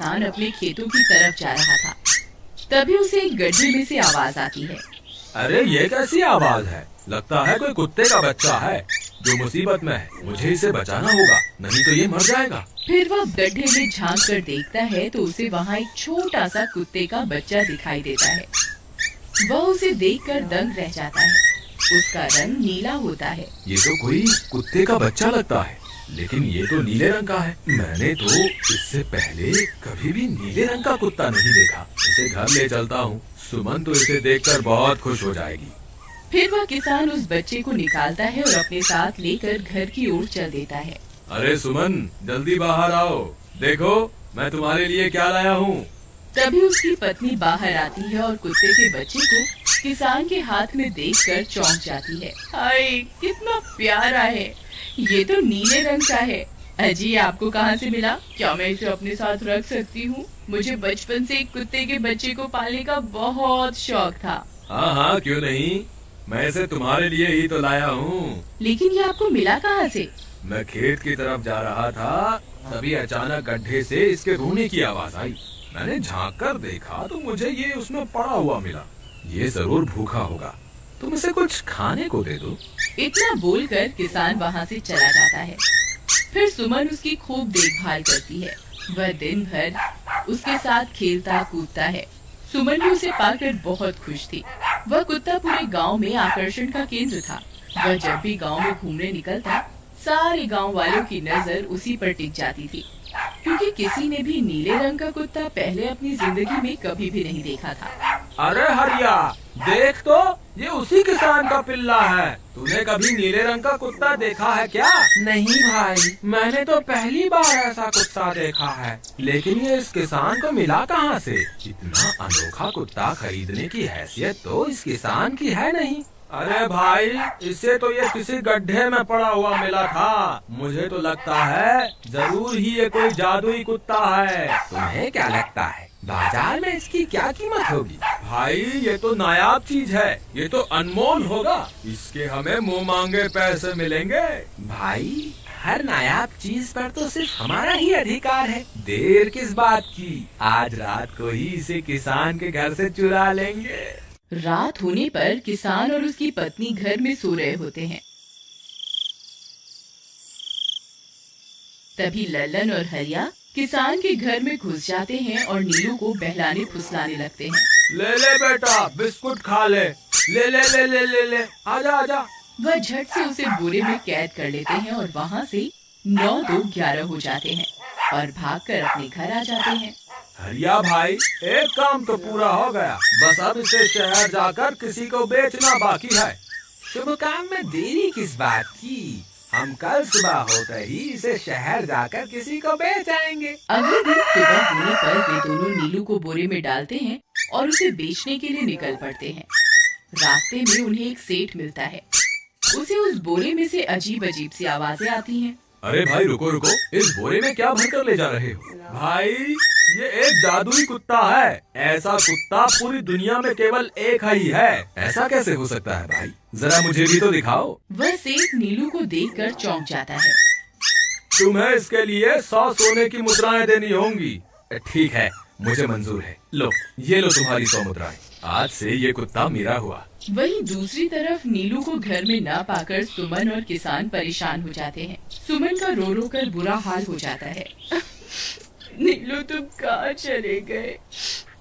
किसान अपने खेतों की तरफ जा रहा था। तभी उसे एक गड्ढे में से आवाज आती है। अरे ये कैसी आवाज है? लगता है कोई कुत्ते का बच्चा है जो मुसीबत में है। मुझे इसे बचाना होगा, नहीं तो ये मर जाएगा। फिर वह गड्ढे में झांक कर देखता है तो उसे वहाँ एक छोटा सा कुत्ते का बच्चा दिखाई देता है। वह उसे देखकर दंग रह जाता है। उसका रंग नीला होता है। ये तो कोई कुत्ते का बच्चा लगता है, लेकिन ये तो नीले रंग का है। मैंने तो इससे पहले कभी भी नीले रंग का कुत्ता नहीं देखा। इसे घर ले चलता हूँ। सुमन तो इसे देखकर बहुत खुश हो जाएगी। फिर वह किसान उस बच्चे को निकालता है और अपने साथ लेकर घर की ओर चल देता है। अरे सुमन, जल्दी बाहर आओ, देखो मैं तुम्हारे लिए क्या लाया हूँ। तभी उसकी पत्नी बाहर आती है और कुत्ते के बच्चे को किसान के हाथ में देखकर चौंक जाती है। हाय, कितना प्यारा है, ये तो नीले रंग का है। अजी, आपको कहाँ से मिला? क्या मैं इसे अपने साथ रख सकती हूँ? मुझे बचपन से एक कुत्ते के बच्चे को पालने का बहुत शौक था। हाँ हाँ, क्यों नहीं, मैं इसे तुम्हारे लिए ही तो लाया हूँ। लेकिन ये आपको मिला कहाँ से? मैं खेत की तरफ जा रहा था, तभी अचानक गड्ढे से इसके रोने की आवाज आई। मैंने झांक कर देखा तो मुझे ये उसमें पड़ा हुआ मिला। ये जरूर भूखा होगा, तुम इसे कुछ खाने को दे दो। इतना बोलकर किसान वहाँ से चला जाता है। फिर सुमन उसकी खूब देखभाल करती है। वह दिन भर उसके साथ खेलता कूदता है। सुमन भी उसे पाकर बहुत खुश थी। वह कुत्ता पूरे गांव में आकर्षण का केंद्र था। वह जब भी गांव में घूमने निकलता, सारे गांव वालों की नजर उसी पर टिक जाती थी, क्योंकि किसी ने भी नीले रंग का कुत्ता पहले अपनी जिंदगी में कभी भी नहीं देखा था। अरे हरिया, देख तो, ये उसी किसान का पिल्ला है। तूने कभी नीले रंग का कुत्ता देखा है क्या? नहीं भाई, मैंने तो पहली बार ऐसा कुत्ता देखा है। लेकिन ये इस किसान को मिला कहाँ से? इतना अनोखा कुत्ता खरीदने की हैसियत तो इस किसान की है नहीं। अरे भाई, इसे तो ये किसी गड्ढे में पड़ा हुआ मिला था। मुझे तो लगता है जरूर ही ये कोई जादुई कुत्ता है। तुम्हें क्या लगता है, बाजार में इसकी क्या कीमत होगी? भाई, ये तो नायाब चीज है, ये तो अनमोल होगा। इसके हमें मुंह मांगे पैसे मिलेंगे। भाई, हर नायाब चीज पर तो सिर्फ हमारा ही अधिकार है। देर किस बात की, आज रात को ही इसे किसान के घर से चुरा लेंगे। रात होने पर किसान और उसकी पत्नी घर में सो रहे होते हैं। तभी लल्लन और हरिया किसान के घर में घुस जाते हैं और नीलू को बहलाने फुसलाने लगते हैं। ले ले बेटा, बिस्कुट खा ले। ले ले ले ले ले ले, आजा आजा। वह झट से उसे बोरे में कैद कर लेते हैं और वहाँ से 9-2-11 हो जाते हैं और भागकर अपने घर आ जाते हैं। हरिया भाई, एक काम तो पूरा हो गया, बस अब इसे शहर जाकर किसी को बेचना बाकी है। शुभ काम में देरी किस बात की, हम कल सुबह होते ही इसे शहर जाकर किसी को बेच आएंगे। अगले दिन सुबह होने पर वे दोनों नीलू को बोरे में डालते हैं और उसे बेचने के लिए निकल पड़ते हैं। रास्ते में उन्हें एक सेठ मिलता है। उसे उस बोरे में से अजीब अजीब सी आवाजें आती हैं। अरे भाई रुको रुको, इस बोरे में क्या भरकर ले जा रहे हो? भाई, ये एक जादुई कुत्ता है। ऐसा कुत्ता पूरी दुनिया में केवल एक ही है। ऐसा कैसे हो सकता है भाई? जरा मुझे भी तो दिखाओ। वह सेठ नीलू को देखकर चौंक जाता है। तुम्हें इसके लिए 100 सोने की मुद्राएं देनी होंगी। ठीक है, मुझे मंजूर है। लो, ये लो तुम्हारी 100 मुद्राएं। आज से ये कुत्ता मेरा हुआ। वहीं दूसरी तरफ नीलू को घर में ना पाकर सुमन और किसान परेशान हो जाते हैं। सुमन का रो रो कर बुरा हाल हो जाता है। नीलू, तुम कहाँ चले गए?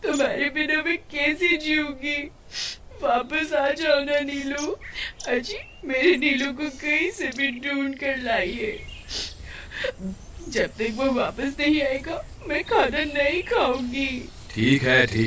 तुम्हारे बिना मैं कैसे जीऊंगी? वापस आ जाओ ना नीलू। अजी, मेरे नीलू को कहीं से भी ढूंढ कर लाइए। जब तक वो वापस नहीं आएगा, मैं खाना नहीं खाऊंगी। ठीक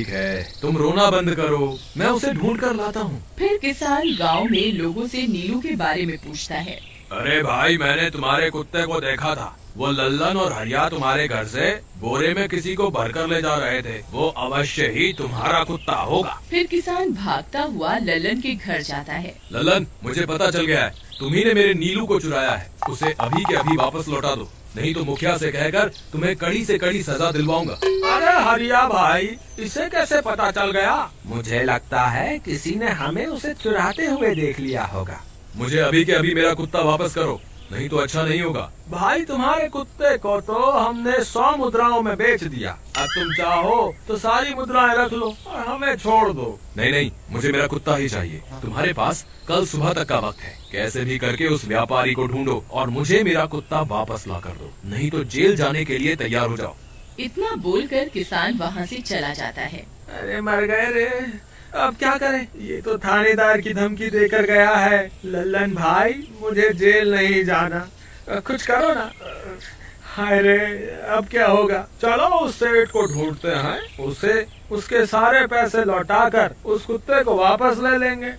है, तुम रोना बंद करो, मैं उसे ढूंढ कर लाता हूँ। फिर किसान गांव में लोगों से नीलू के बारे में पूछता है। अरे भाई, मैंने तुम्हारे कुत्ते को देखा था। वो लल्लन और हरिया तुम्हारे घर से बोरे में किसी को भरकर ले जा रहे थे। वो अवश्य ही तुम्हारा कुत्ता होगा। फिर किसान भागता हुआ लल्लन के घर जाता है। लल्लन, मुझे पता चल गया है, तुम्ही ने मेरे नीलू को चुराया है। उसे अभी के अभी वापस लौटा दो, नहीं तो मुखिया से कहकर तुम्हें कड़ी से कड़ी सजा दिलवाऊंगा। अरे हरिया भाई, इसे कैसे पता चल गया? मुझे लगता है किसी ने हमें उसे चुराते हुए देख लिया होगा। मुझे अभी के अभी मेरा कुत्ता वापस करो, नहीं तो अच्छा नहीं होगा। भाई तुम्हारे कुत्ते को तो हमने 100 मुद्राओं में बेच दिया, अब तुम चाहो तो सारी मुद्राएं रख लो और हमें छोड़ दो। नहीं नहीं, मुझे मेरा कुत्ता ही चाहिए। तुम्हारे पास कल सुबह तक का वक्त है, कैसे भी करके उस व्यापारी को ढूंढो और मुझे मेरा कुत्ता वापस ला कर दो, नहीं तो जेल जाने के लिए तैयार हो जाओ। इतना बोलकर किसान वहाँ से चला जाता है। अरे मर गए रे, अब क्या करें, ये तो थानेदार की धमकी देकर गया है। लल्लन भाई, मुझे जेल नहीं जाना, कुछ करो ना। हाय रे, अब क्या होगा। चलो उस सेठ को ढूंढते हैं, उसे उसके सारे पैसे लौटाकर उस कुत्ते को वापस ले लेंगे।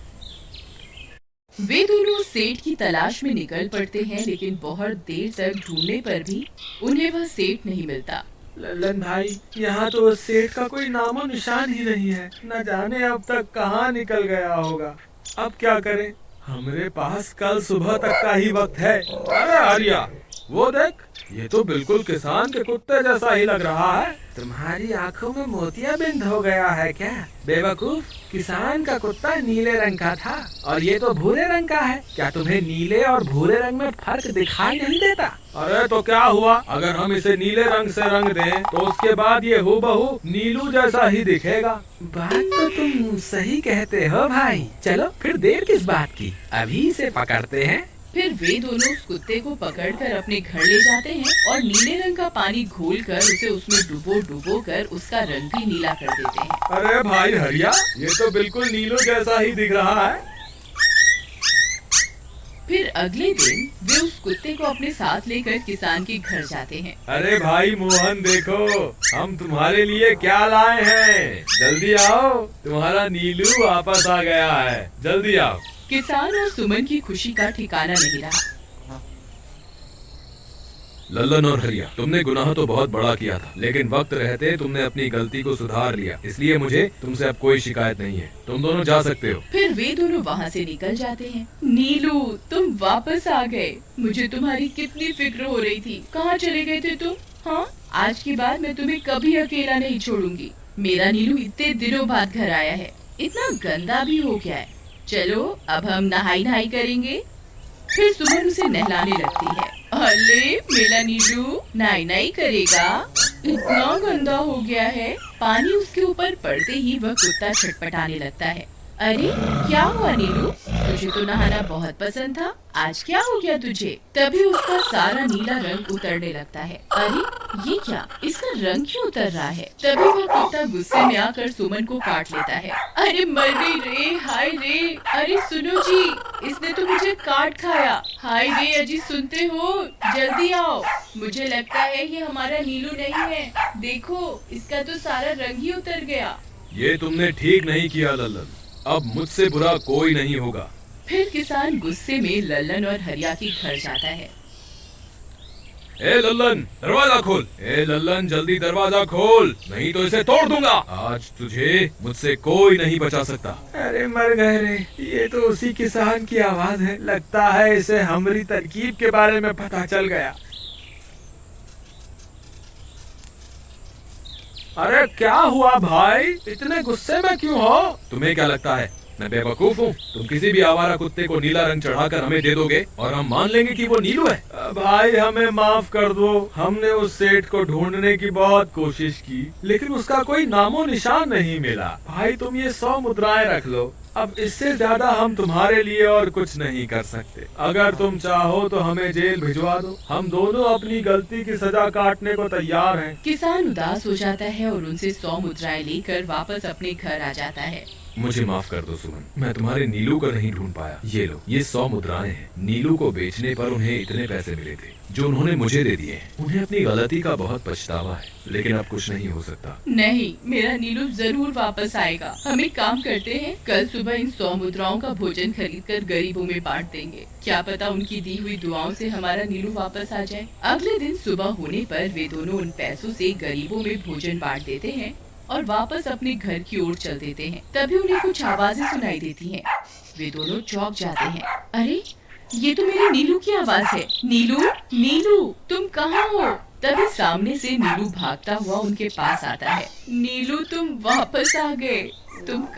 वे दोनों सेठ की तलाश में निकल पड़ते हैं, लेकिन बहुत देर तक ढूंढने पर भी उन्हें वह सेठ नहीं मिलता। लल्लन भाई, यहाँ तो उस सेठ का कोई नामो निशान ही नहीं है, न जाने अब तक कहाँ निकल गया होगा। अब क्या करें, हमारे पास कल सुबह तक का ही वक्त है। अरे आर्या, वो देख, ये तो बिल्कुल किसान के कुत्ते जैसा ही लग रहा है। तुम्हारी आंखों में मोतियाबिंद हो गया है क्या बेवकूफ? किसान का कुत्ता नीले रंग का था और ये तो भूरे रंग का है। क्या तुम्हें नीले और भूरे रंग में फर्क दिखाई नहीं देता? अरे तो क्या हुआ, अगर हम इसे नीले रंग से रंग दें तो उसके बाद ये हूबहू नीलू जैसा ही दिखेगा। बात तो तुम सही कहते हो भाई, चलो फिर देर किस बात की, अभी इसे पकड़ते हैं। फिर वे दोनों उस कुत्ते को पकड़कर अपने घर ले जाते हैं और नीले रंग का पानी घोलकर उसे उसमें डुबो कर उसका रंग भी नीला कर देते हैं। अरे भाई हरिया, ये तो बिल्कुल नीलू जैसा ही दिख रहा है। फिर अगले दिन वे उस कुत्ते को अपने साथ लेकर किसान के घर जाते हैं। अरे भाई मोहन, देखो हम तुम्हारे लिए क्या लाए हैं, जल्दी आओ, तुम्हारा नीलू वापस आ गया है, जल्दी आओ। किसान और सुमन की खुशी का ठिकाना नहीं रहा। लल्लन और हरिया, तुमने गुनाह तो बहुत बड़ा किया था, लेकिन वक्त रहते तुमने अपनी गलती को सुधार लिया, इसलिए मुझे तुमसे अब कोई शिकायत नहीं है, तुम दोनों जा सकते हो। फिर वे दोनों वहाँ से निकल जाते हैं। नीलू, तुम वापस आ गए, मुझे तुम्हारी कितनी फिक्र हो रही थी, कहाँ चले गए थे तुम? हाँ, आज के बाद मैं तुम्हें कभी अकेला नहीं छोड़ूंगी। मेरा नीलू इतने दिनों बाद घर आया है, इतना गंदा भी हो गया है। चलो अब हम नहाई करेंगे। फिर सुमन उसे नहलाने लगती है। अरे मेरा नीलू नहाई करेगा, इतना गंदा हो गया है। पानी उसके ऊपर पड़ते ही वह कुत्ता छटपटाने लगता है। अरे क्या हुआ नीलू, तुझे तो नहाना बहुत पसंद था, आज क्या हो गया तुझे? तभी उसका सारा नीला रंग उतरने लगता है। अरे ये क्या, इसका रंग क्यों उतर रहा है? तभी वह कुत्ता गुस्से में आकर सुमन को काट लेता है। अरे मर गई रे, हाय रे, अरे सुनो जी, इसने तो मुझे काट खाया। हाय रे अजी, सुनते हो, जल्दी आओ, मुझे लगता है ये हमारा नीलू नहीं है, देखो इसका तो सारा रंग ही उतर गया। ये तुमने ठीक नहीं किया लल्लन, अब मुझसे बुरा कोई नहीं होगा। फिर किसान गुस्से में लल्लन और हरिया के घर जाता है। ए लल्लन, दरवाजा खोल। ए लल्लन, जल्दी दरवाजा खोल, नहीं तो इसे तोड़ दूंगा। आज तुझे मुझसे कोई नहीं बचा सकता। अरे मर गए रे, ये तो उसी किसान की आवाज है, लगता है इसे हमारी तरकीब के बारे में पता चल गया। अरे क्या हुआ भाई, इतने गुस्से में क्यों हो? तुम्हें क्या लगता है मैं बेवकूफ हूँ? तुम किसी भी आवारा कुत्ते को नीला रंग चढ़ाकर हमें दे दोगे और हम मान लेंगे कि वो नीलू है? भाई हमें माफ कर दो, हमने उस सेठ को ढूंढने की बहुत कोशिश की, लेकिन उसका कोई नामो निशान नहीं मिला। भाई तुम ये 100 मुद्राएं रख लो, अब इससे ज्यादा हम तुम्हारे लिए और कुछ नहीं कर सकते। अगर तुम चाहो तो हमें जेल भिजवा दो, हम दोनों अपनी गलती की सजा काटने को तैयार हैं। किसान उदास हो जाता है और उनसे 100 मुद्राएं लेकर वापस अपने घर आ जाता है। मुझे माफ कर दो सुमन, मैं तुम्हारे नीलू को नहीं ढूंढ पाया। ये लो, ये 100 मुद्राएं हैं। नीलू को बेचने पर उन्हें इतने पैसे मिले थे जो उन्होंने मुझे दे दिए हैं। उन्हें अपनी गलती का बहुत पछतावा है, लेकिन अब कुछ नहीं हो सकता। नहीं, मेरा नीलू जरूर वापस आएगा। हम एक काम करते हैं, कल सुबह इन 100 मुद्राओं का भोजन खरीदकर गरीबों में बांट देंगे। क्या पता उनकी दी हुई दुआओं से हमारा नीलू वापस आ जाए। अगले दिन सुबह होने पर वे दोनों उन पैसों से गरीबों में भोजन बांट देते हैं और वापस अपने घर की ओर चल देते हैं। तभी उन्हें कुछ आवाजें सुनाई देती हैं। वे दोनों चौंक जाते हैं। अरे ये तो मेरे नीलू की आवाज है। नीलू, नीलू तुम कहाँ हो? तभी सामने से नीलू भागता हुआ उनके पास आता है। नीलू तुम वापस आ गए, तुम